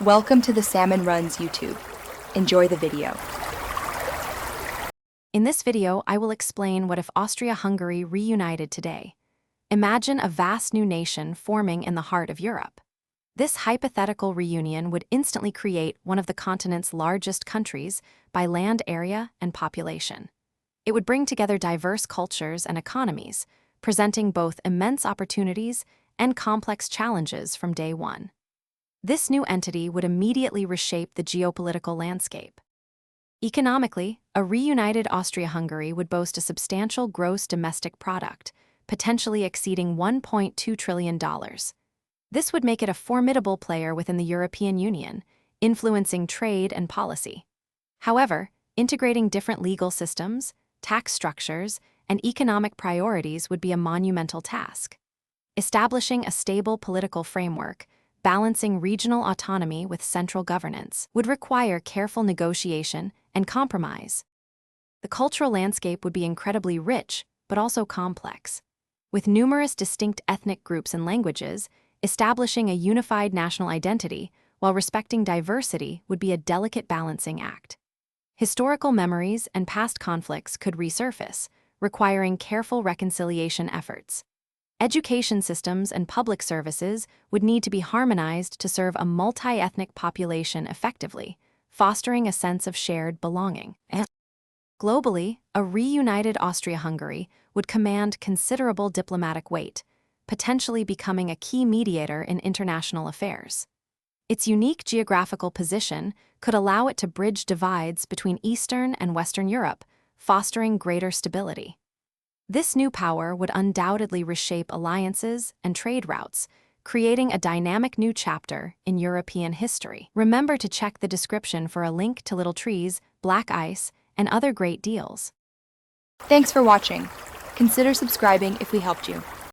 Welcome to the Salmon Runs YouTube. Enjoy the video. In this video, I will explain what if Austria-Hungary reunited today. Imagine a vast new nation forming in the heart of Europe. This hypothetical reunion would instantly create one of the continent's largest countries by land area and population. It would bring together diverse cultures and economies, presenting both immense opportunities and complex challenges from day one. This new entity would immediately reshape the geopolitical landscape. Economically, a reunited Austria-Hungary would boast a substantial gross domestic product, potentially exceeding $1.2 trillion. This would make it a formidable player within the European Union, influencing trade and policy. However, integrating different legal systems, tax structures, and economic priorities would be a monumental task. Establishing a stable political framework, balancing regional autonomy with central governance, would require careful negotiation and compromise. The cultural landscape would be incredibly rich, but also complex. With numerous distinct ethnic groups and languages, establishing a unified national identity while respecting diversity would be a delicate balancing act. Historical memories and past conflicts could resurface, requiring careful reconciliation efforts. Education systems and public services would need to be harmonized to serve a multi-ethnic population effectively, fostering a sense of shared belonging. Globally, a reunited Austria-Hungary would command considerable diplomatic weight, potentially becoming a key mediator in international affairs. Its unique geographical position could allow it to bridge divides between Eastern and Western Europe, fostering greater stability. This new power would undoubtedly reshape alliances and trade routes, creating a dynamic new chapter in European history. Remember to check the description for a link to Little Trees, Black Ice, and other great deals. Thanks for watching. Consider subscribing if we helped you.